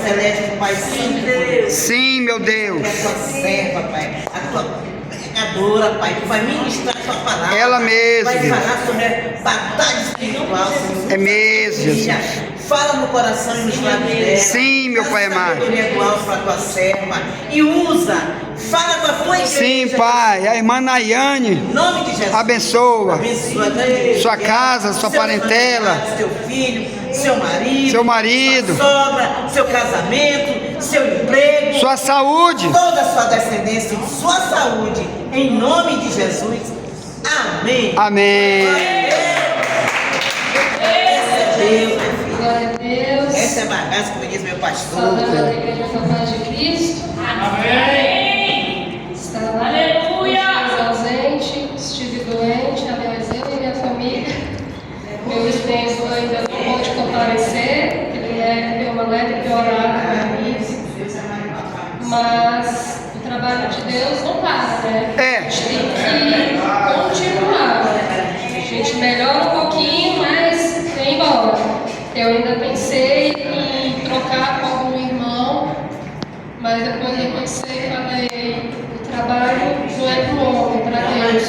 celeste, Pai Santo. Sim, meu Deus. Que a tua serva, Pai, a tua pregadora, Pai, que vai ministrar a tua palavra. Ela mesma. Vai falar sobre a batalha espiritual, Senhor. É mesmo, Jesus. Fala no coração e nos lábios dela. Sim, meu Pai amado. Sabedoria do alto para a tua serva. E usa. Fala com a tua igreja. Sim, Pai. A irmã Nayane. Em nome de Jesus. Abençoa. Abençoa Deus. Sua casa, sua parentela. Seu filho, seu marido. Seu marido. Sua sogra, seu casamento, seu emprego. Sua saúde. Toda a sua descendência e sua saúde. Em nome de Jesus. Amém. Amém. Deus. Glória a Deus. Essa é bagaça, como diz meu pastor. Saudando a igreja da paz de Cristo. Amém. Estava Aleluia. ausente, estive doente, aliás, eu e minha família. Meu esposo ainda não pôde comparecer, ele deu uma leve piorada na crise. Mas o trabalho de Deus não para, né? É. A gente tem que continuar. A gente melhora um pouquinho, mas vem embora. Eu ainda pensei em trocar com algum irmão, mas depois eu pensei e falei, o trabalho não é para o homem, é para Deus.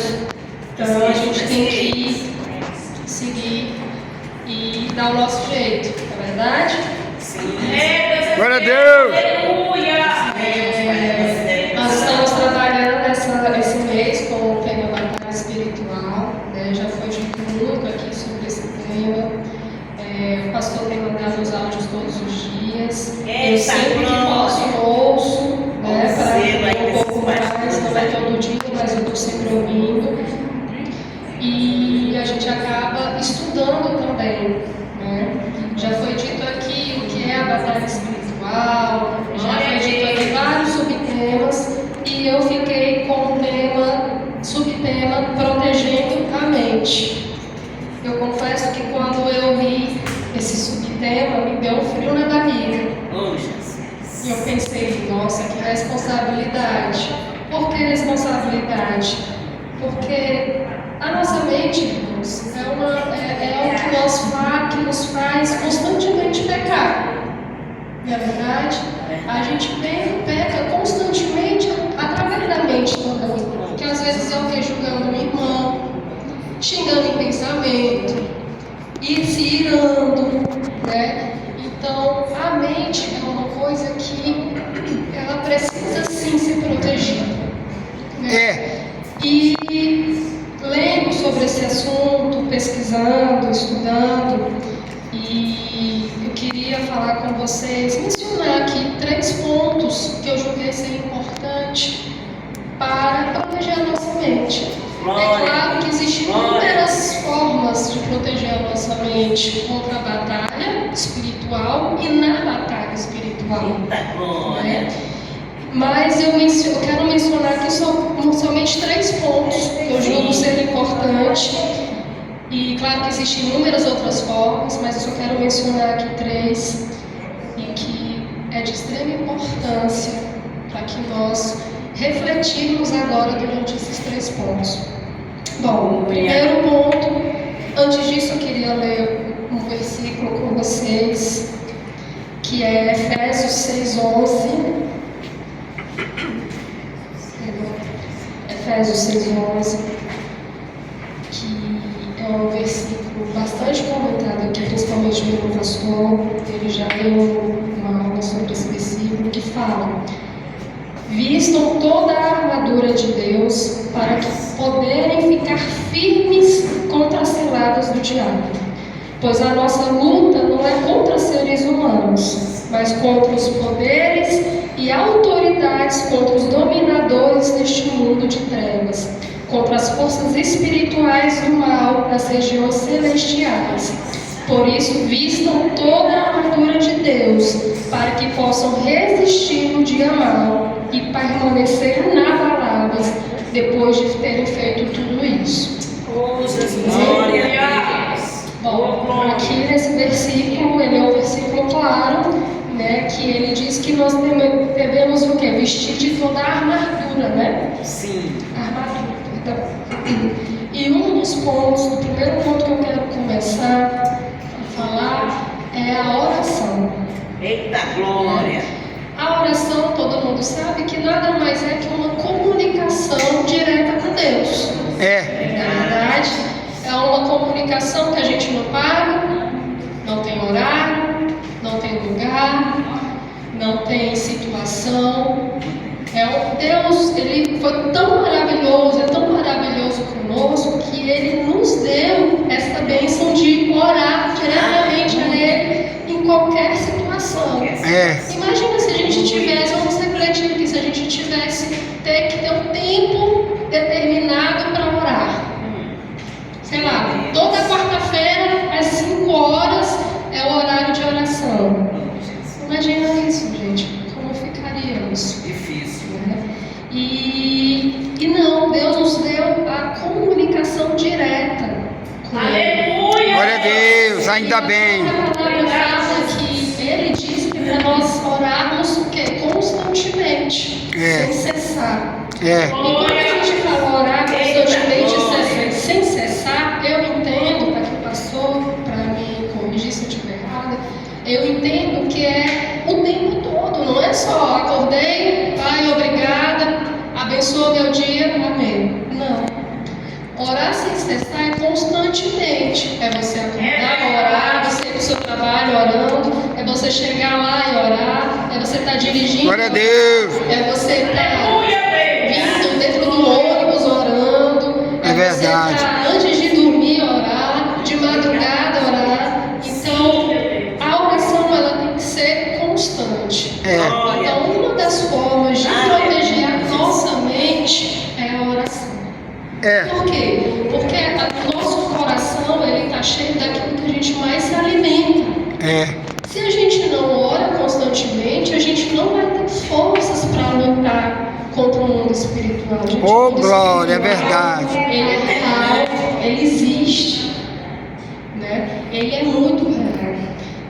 Então a gente tem que seguir e dar o nosso jeito, não é verdade? Glória a Deus. Aleluia. Nós estamos trabalhando esse mês com o tema Batalha Espiritual, né? Já foi dito muito aqui sobre esse tema. O pastor tem mandado os áudios todos os dias. Eu sempre que posso ouço, né, para aprender um pouco mais. Não é todo dia, mas eu estou sempre ouvindo. E a gente acaba estudando também, né? Já foi dito aqui o que é a batalha espiritual, já foi dito aqui vários subtemas, e eu fiquei com o subtema protegendo a mente. Eu confesso que quando eu li esse subtema, me deu um frio na barriga. E eu pensei, nossa, que responsabilidade. Por que responsabilidade? Porque a nossa mente, irmãos, é o que nos faz constantemente pecar. Não é verdade? A gente peca constantemente através da mente também. Porque às vezes é o que? Julgando um irmão, xingando em pensamento, e se irando, né? Então, a mente é uma coisa que ela precisa sim ser protegida. Né? É. E lendo sobre esse assunto, pesquisando, estudando, e eu queria falar com vocês, mencionar aqui 3 pontos que eu julguei ser importante para proteger a nossa mente. É claro que existem inúmeras formas de proteger a nossa mente contra a batalha espiritual e na batalha espiritual. Né? Mas eu quero mencionar aqui somente 3 pontos que eu julgo ser importante. E claro que existem inúmeras outras formas, mas eu só quero mencionar aqui 3 e que é de extrema importância para que nós refletirmos agora durante esses 3 pontos. Bom, o primeiro ponto, antes disso eu queria ler um versículo com vocês, que é Efésios 6:11. Efésios 6:11, que é um versículo bastante comentado aqui, principalmente pelo pastor. Ele já deu uma aula sobre esse versículo, que fala: vistam toda a armadura de Deus para que poderem ficar firmes contra as ciladas do diabo. Pois a nossa luta não é contra seres humanos, mas contra os poderes e autoridades, contra os dominadores deste mundo de trevas, contra as forças espirituais do mal nas regiões celestiais. Por isso, vistam toda a armadura de Deus, para que possam resistir no dia mau e permanecer inabaláveis depois de terem feito tudo isso. Glória a Deus. Bom, aqui nesse versículo, ele é um versículo claro, né, que ele diz que nós devemos o quê? Vestir de toda a armadura, né? Sim. Armadura, perdão. E um dos pontos, o primeiro ponto que eu quero começar a falar é a oração. Eita glória! A oração, todo mundo sabe que nada mais é que uma comunicação direta com Deus. É. Na verdade, é uma comunicação que a gente não paga, não tem horário, não tem lugar, não tem situação. Deus, Ele foi tão maravilhoso, é tão maravilhoso conosco, que Ele nos deu essa bênção de orar diretamente a Ele em qualquer situação. Imagina se a gente tivesse, vamos refletir aqui, se a gente tivesse que ter um tempo determinado para orar. Sei lá, toda quarta-feira às 5 horas é o horário de oração. Imagina isso, gente, como ficaríamos. Difícil. E não, Deus nos deu a comunicação direta com Ele. Glória a Deus, ainda bem. A palavra fala que Ele disse para nós orarmos o quê? Constantemente, sem cessar. E quando a gente fala orar constantemente, sem cessar, eu entendo, para quem passou, para me corrigir se eu estiver errada, eu entendo que é o tempo todo, não é só acordei, Pai, obrigada, abençoa meu dia, amém. Não. Orar sem cessar é constantemente. É você acordar, orar, você ir para o seu trabalho orando, é você chegar lá e orar, é você estar dirigindo. Glória a Deus. É você estar vindo dentro do ônibus orando. É verdade. Você estar antes de dormir orar, de madrugada orar. Então, a oração ela tem que ser constante. Então, uma das formas de proteger a nossa mente é a oração. Por quê? Porque o nosso coração está cheio daquilo que a gente mais se alimenta. Se a gente não ora constantemente, a gente não vai ter forças para lutar contra o mundo espiritual. Glória, é verdade. Ele é real, ele existe, né? Ele é muito real.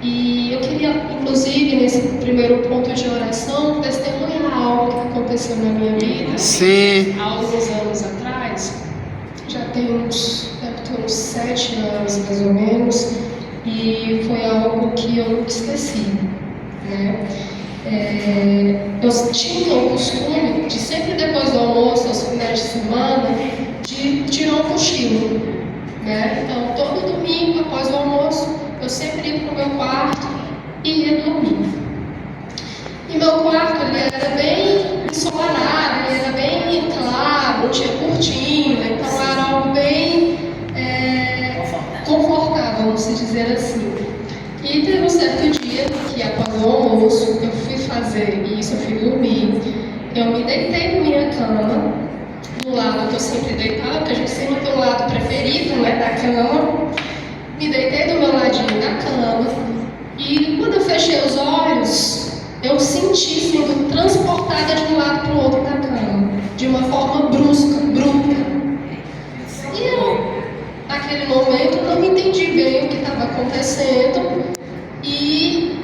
E eu queria, inclusive, nesse primeiro ponto de oração, testemunhar algo que aconteceu na minha vida. Sim. Há alguns anos atrás, já tem uns 7 anos mais ou menos, e foi algo que eu nunca esqueci, né? Eu tinha o costume de sempre depois do almoço, aos finais de semana, de tirar um cochilo, né? Então, todo domingo, após o almoço, eu sempre ia para o meu quarto e ia dormir. E meu quarto ele era bem ensolarado, ele era bem claro, não tinha cortina, então era algo bem confortável, vamos dizer assim. E teve um certo dia que após o almoço eu fui fazer isso, eu fui dormir. Eu me deitei na minha cama, do lado que eu sempre deitava, porque a gente sempre tem um lado preferido, né, da cama. Me deitei do meu ladinho da cama e quando eu fechei os olhos, eu senti sendo transportada de um lado para o outro da cama, de uma forma brusca, bruta. E eu, naquele momento, não entendi bem o que estava acontecendo e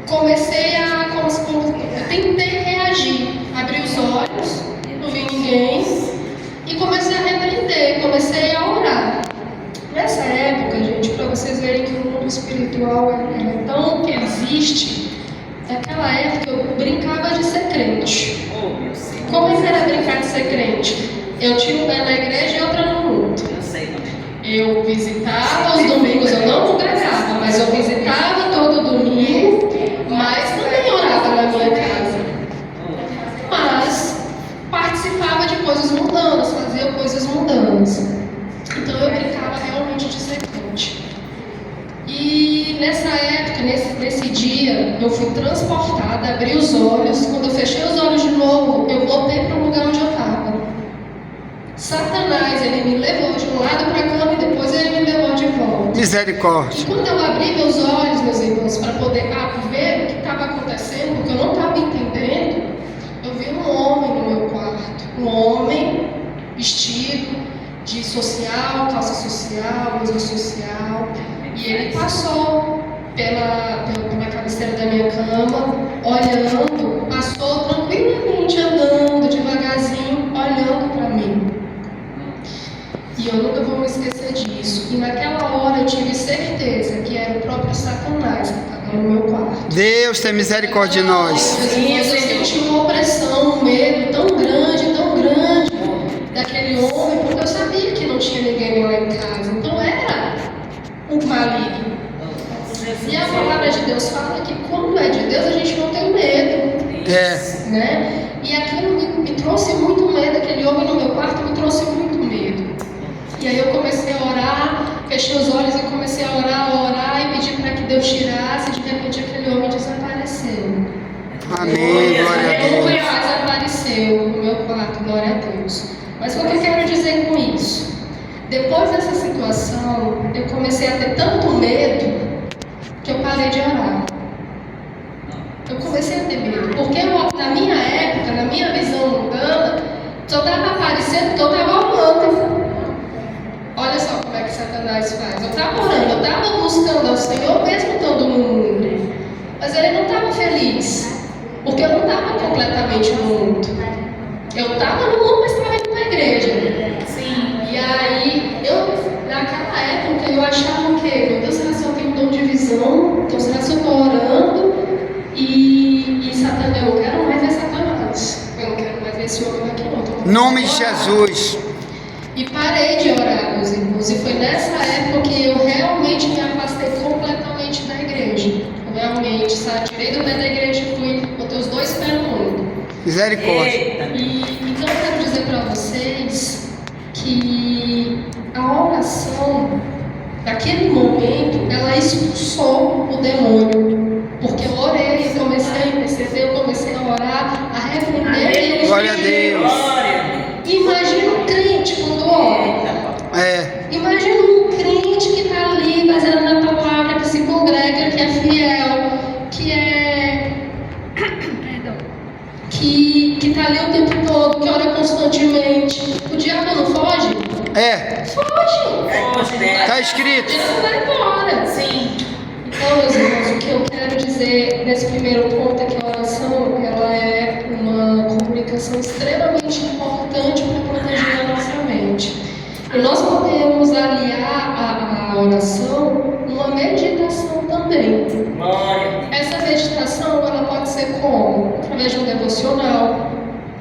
comecei eu tentei reagir, abri os olhos, não vi ninguém e comecei a repreender, comecei a orar. Nessa época, gente, para vocês verem que o mundo espiritual é tão que existe, naquela época eu brincava de ser crente. Como é que era brincar de ser crente? Eu tinha um pé na igreja e outra no culto. Eu visitava os domingos, eu não congregava, mas eu visitava todo domingo, mas também orava na minha casa. Mas participava de coisas mundanas, fazia coisas mundanas. Então eu brincava realmente de ser crente. E nessa época, nesse dia, eu fui transportada, abri os olhos. Quando eu fechei os olhos de novo, eu voltei para o lugar onde eu estava. Satanás, ele me levou de um lado para a cama e depois ele me levou de volta. Misericórdia. E quando eu abri meus olhos, meus irmãos, para poder ver o que estava acontecendo, porque eu não estava entendendo, eu vi um homem no meu quarto. Um homem vestido de social, calça social, blusa social, e ele passou pela cabeceira da minha cama, olhando, passou tranquilamente, andando devagarzinho, olhando para mim. E eu nunca vou me esquecer disso. E naquela hora eu tive certeza que era o próprio Satanás que estava no meu quarto. Deus tem misericórdia de nós. Eu senti uma opressão, um medo tão grande daquele homem, porque eu sabia que não tinha ninguém lá em casa. Então era um maligno. E a palavra de Deus fala que quando é de Deus a gente não tem medo. Né? E aquilo me trouxe muito medo, aquele homem no meu quarto me trouxe muito medo. E aí eu comecei a orar, fechei os olhos e comecei a orar e pedir para que Deus tirasse. De repente aquele homem desapareceu. Amém, glória a Nunca Deus. mais apareceu no meu quarto, glória a Deus. Mas o que eu quero dizer com isso? Depois dessa situação, eu comecei a ter tanto medo que eu parei de orar. Eu comecei a ter medo, porque na minha época, na minha visão mundana, só estava aparecendo que eu estava orando. Olha só como é que Satanás faz. Eu estava orando, eu estava buscando ao Senhor mesmo estando no mundo. Mas ele não estava feliz, porque eu não estava completamente no mundo. Eu estava no mundo, mas estava indo para a igreja. Sim. E aí, naquela época, eu achava o quê? Meu Deus, será que eu tenho um dom de visão? Então, será que eu estou orando? E Satanás, eu quero mais ver Satanás. Eu não quero mais ver esse homem aqui, não. Nome de Jesus. E parei de orar, meus irmãos. E foi nessa época que eu realmente me afastei completamente da igreja. Eu realmente, tirei do pé da igreja e fui, botei os dois pés no mundo. Misericórdia. Então eu quero dizer para vocês que a oração, naquele momento, ela expulsou o demônio. Porque eu orei, eu comecei a interceder, eu comecei a orar, a repreender ele. Glória a Deus. Imagina um crente quando ora. Imagina um crente que está ali baseado na palavra, que se congrega, que é fiel, que está ali o tempo todo, que ora constantemente. O diabo não foge? Foge. Está escrito. Ele vai embora. Sim. Então, meus irmãos, o que eu quero dizer nesse primeiro ponto é que a oração ela é uma comunicação extremamente importante para proteger a nossa mente. E nós podemos aliar a oração uma meditação também. Essa meditação ela pode ser como? Através de um devocional,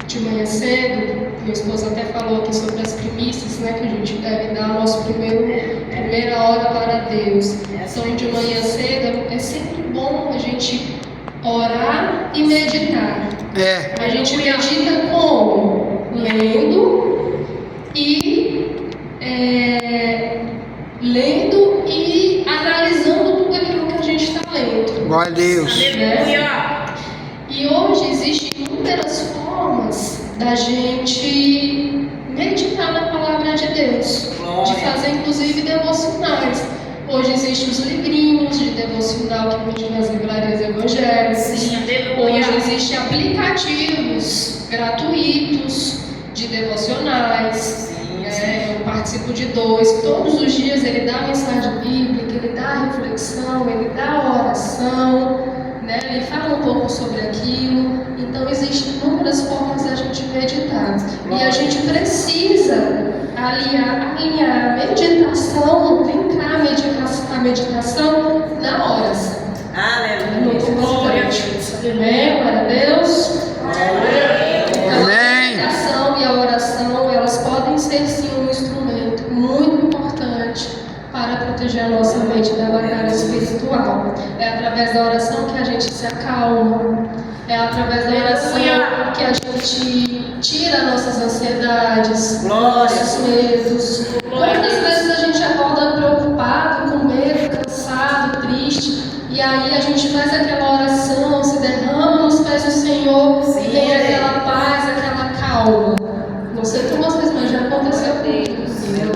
de manhã cedo. Meu esposo até falou aqui sobre as primícias, né, que a gente deve dar a nossa primeira hora para Deus. Então, de manhã cedo é sempre bom a gente orar e meditar. A gente medita como? Lendo e analisando tudo aquilo que a gente está lendo. Glória a Deus. E hoje existem inúmeras formas da gente meditar na palavra de Deus, de fazer inclusive devocionais. Hoje existem os livrinhos de devocional que vendem nas livrarias evangélicas. Hoje existem aplicativos gratuitos de devocionais. Eu participo de 2. Todos os dias ele dá a mensagem bíblica, ele dá a reflexão, ele dá a oração, né? Ele fala um pouco sobre aquilo. Então existem inúmeras formas da gente meditar. E a gente precisa alinhar a meditação, linkar a meditação na oração. Aleluia. Muito glória a Deus. Amém, glória a Deus. Então, a meditação e a oração, elas podem ser sim um instrumento muito importante para proteger a nossa mente da batalha espiritual. É através da oração que a gente se acalma. É através da oração que a gente tira nossas ansiedades, nossos medos. Quantas vezes a gente acorda preocupado, com medo, cansado, triste, e aí a gente faz aquela oração, se derrama nos pés do Senhor, e vem aquela paz, aquela calma. Não sei quantas vezes, mas já aconteceu comigo.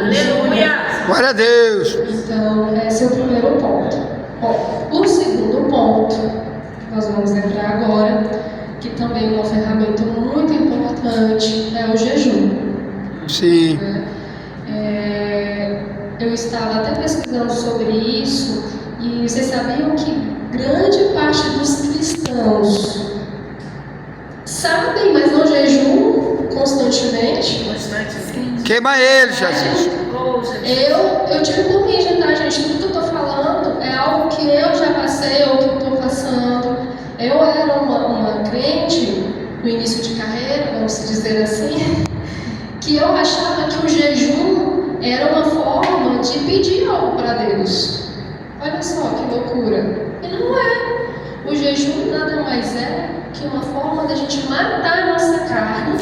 Aleluia! Glória a Deus. Então, esse é o primeiro ponto. Bom, o segundo ponto, que nós vamos entrar agora, que também é uma ferramenta muito importante, é o jejum. Sim. Eu estava até pesquisando sobre isso, e vocês sabiam que grande parte dos cristãos sabem, mas não jejuam constantemente? Queima ele, Jesus. Eu digo por mim, tá, gente? Tudo que eu estou falando é algo que eu já passei ou que eu estou passando. Eu era uma crente no início de carreira, vamos dizer assim, que eu achava que o jejum era uma forma de pedir algo para Deus. Olha só que loucura. E não é. O jejum nada mais é que uma forma da gente matar a nossa carne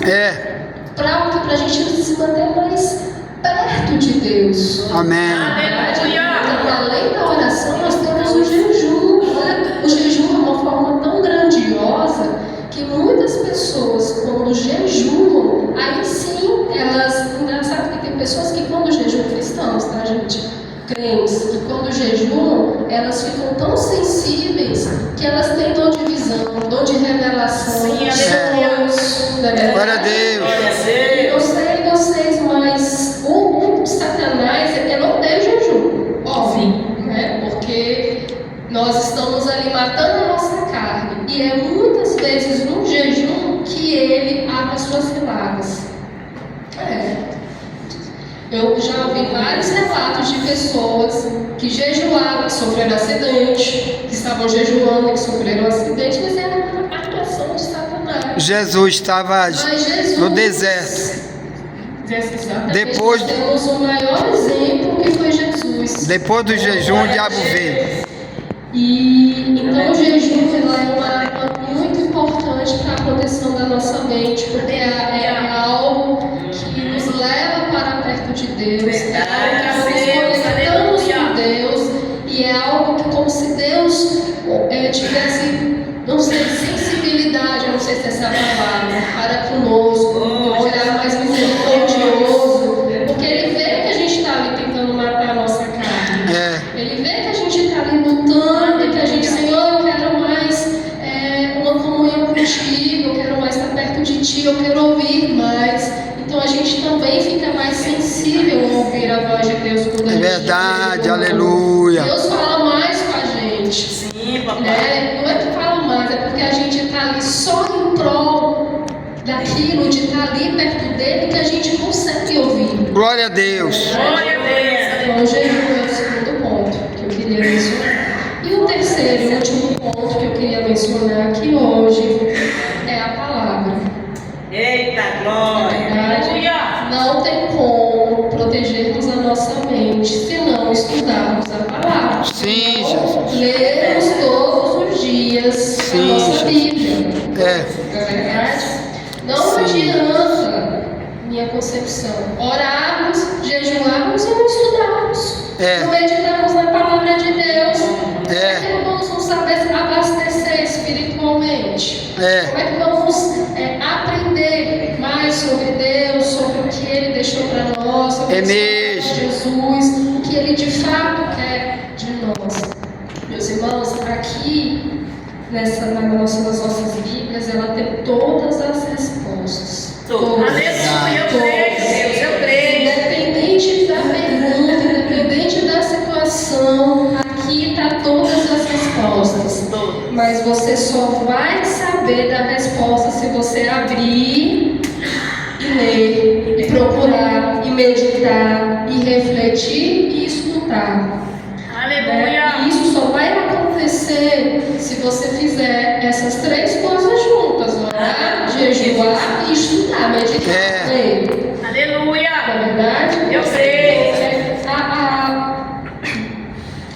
para a gente se manter mais perto de Deus. Amém. Então, além da oração, nós temos o jejum. Né? O jejum é uma forma tão grandiosa que muitas pessoas, quando jejuam, aí sim elas. Engraçado que tem pessoas que, quando jejuam, cristãos, tá, gente? Crentes, que quando jejuam, elas ficam tão sensíveis que elas têm dom de visão, dom de revelação. Glória a Deus. Eu sei vocês, mas o Satanás ele odeia o jejum, óbvio, né? Porque nós estamos ali matando a nossa carne e é muitas vezes no jejum que ele abre as suas ciladas. Eu já ouvi vários relatos de pessoas que jejuaram, que sofreram acidente, que estavam jejuando, que sofreram acidente, mas era uma atuação de Satanás. Jesus estava no deserto. Depois, nós temos o maior exemplo que foi Jesus. Depois do jejum, o diabo veio. E então o jejum é uma arma muito importante para a proteção da nossa mente, porque é algo que nos leva para perto de Deus, é algo que nós conectamos com Deus, e é algo que, como se Deus tivesse, não sei, sensibilidade, eu não sei se essa é a palavra, para conosco, um olhar mais misericordioso, porque Ele vê que a gente está ali tentando matar a nossa carne, Ele vê que a gente está ali lutando, e que a gente, Senhor, eu quero mais uma comunhão contigo, eu quero mais estar perto de Ti, eu quero ouvir mais. Então a gente também fica mais sensível a ouvir a voz de Deus quando a gente verdade, aleluia. Deus fala mais com a gente. Sim, papai. Né? Não é que fala mais, é porque a gente está ali só em prol daquilo, de estar ali perto dele, que a gente consegue ouvir. Glória a Deus. Glória a Deus. Então, o jejum é o segundo ponto que eu queria mencionar. E o terceiro e último ponto que eu queria mencionar aqui hoje é a palavra. Eita glória. Não tem como protegermos a nossa mente se não estudarmos a palavra. Sim, Jesus. Lermos todos os dias a nossa Bíblia. Não é verdade? Não adianta, minha concepção, orarmos, jejuarmos e não estudarmos. Não meditarmos na palavra de Deus. Como é que vamos nos abastecer espiritualmente? Como é que vamos aprender mais sobre Deus, sobre o que Ele deixou para nós, sobre o que Jesus, o que Ele de fato quer de nós? Meus irmãos, aqui nas nossas Bíblias, ela tem todas as respostas. Aleluia, eu creio. Independente da pergunta, independente da situação, aqui está todas as respostas. Mas você só vai saber da resposta se você abrir e ler, e procurar, e meditar, e refletir e estudar. Aleluia. E isso só vai acontecer se você fizer essas três coisas juntas: orar, jejuar e estudar, meditar, ler. Aleluia. Não é verdade? Eu sei.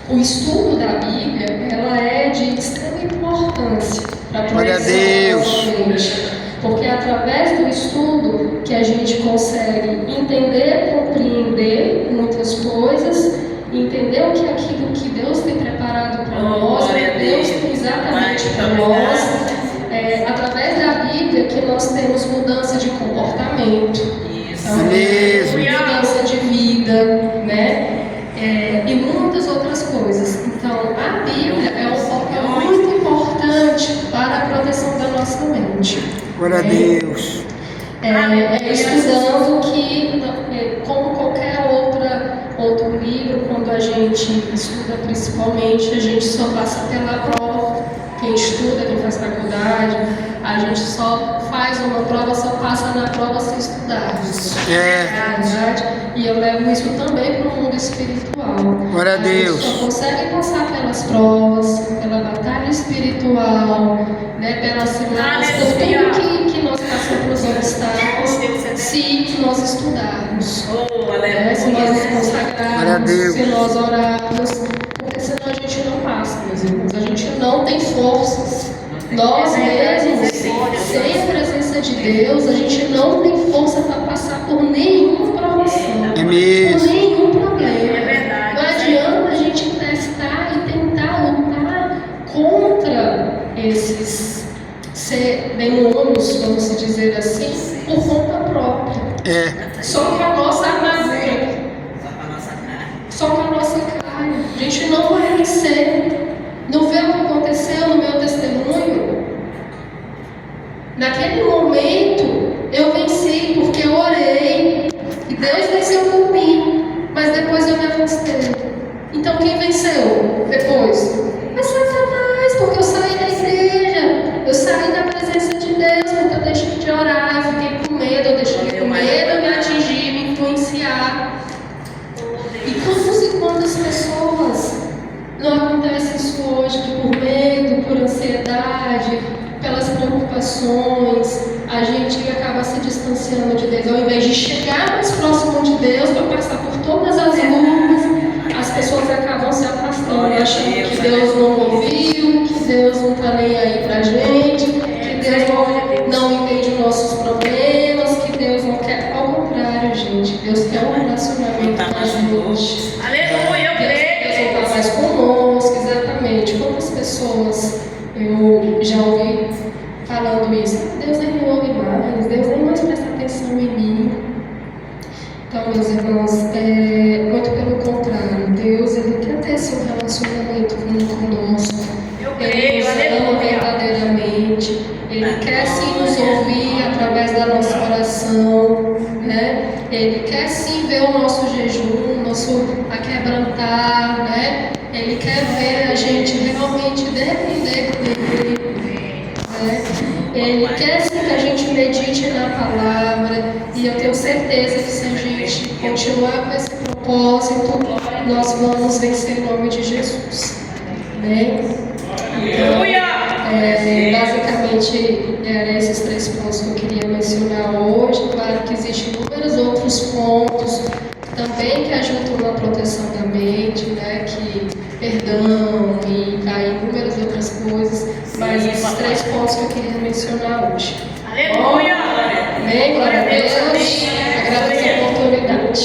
O estudo da Bíblia, ela é de extrema importância para a proteção da nossa mente, porque é através do estudo que a gente consegue entender, compreender muitas coisas, entender o que é aquilo que Deus tem preparado para nós, o que Deus tem exatamente para nós. Através da Bíblia que nós temos mudança de comportamento, mudança de vida, né? E muitas outras coisas. Então, a Bíblia é um foco muito importante para a proteção da nossa mente. Glória a Deus. Estudando que, como qualquer outro livro, quando a gente estuda principalmente, a gente só passa pela prova, quem estuda, quem faz faculdade, a gente só faz uma prova, só passa na prova se estudarmos. É. Verdade? E eu levo isso também para o mundo espiritual. Glória a Deus. gente só consegue passar pelas provas, pela batalha espiritual, né, pelas ciladas, por tudo que nós passamos pelos obstáculos, se nós estudarmos, se nós nos consagrarmos, se nós orarmos, porque senão a gente não passa, meus irmãos, a gente não tem forças. Nós mesmos, sem a presença de Deus, a gente não tem força para passar por nenhuma provação, É mesmo. por nenhum problema. Não adianta a gente testar e tentar lutar contra esses demônios, vamos dizer assim, por conta própria. É. Só com a nossa armadura, só com a nossa carne. A gente não vai vencer. Não vê o que aconteceu no meu testemunho? Naquele momento, eu venci porque eu orei e Deus venceu por mim, mas depois eu me afastei. Então, quem venceu depois? É Satanás, porque eu saí da igreja, eu saí da presença de Deus, porque eu deixei de orar, eu fiquei com medo, eu deixei com medo me atingir, me influenciar. E quantas pessoas não acontece isso hoje, que por medo, por ansiedade, pelas preocupações, a gente acaba se distanciando de Deus. Ao invés de chegar mais próximo de Deus, para passar por todas as lutas, as pessoas acabam se afastando, achando que Deus não ouviu, que Deus não está nem aí para a gente, que Deus não entende os nossos problemas, que Deus não quer. Ao contrário, gente, Deus quer um relacionamento com a gente. Aleluia, eu creio. Deus não está mais conosco, exatamente. Quantas pessoas eu já ouvi falando isso? Deus nem me ouve mais, Deus nem mais presta atenção em mim. Então, meus irmãos, muito pelo contrário, Deus ele quer ter esse relacionamento conosco. Ele nos ama verdadeiramente, Ele quer sim nos ouvir através da nossa oração, né? Ele quer sim ver o nosso jejum, nosso aquebrantar, né? Ele quer ver a gente realmente depender dele, né? Ele quer sim que a gente medite na palavra, e eu tenho certeza que se a gente continuar com esse propósito, nós vamos vencer em nome de Jesus. Amém? Então, basicamente, eram esses 3 pontos que eu queria mencionar hoje. Claro que existem inúmeros outros pontos também que ajudam na proteção da mente, né? Que perdão e inúmeras outras coisas, mas esses 3 pontos que eu queria mencionar hoje. Aleluia! Amém? Glória a Deus. Agradeço a oportunidade.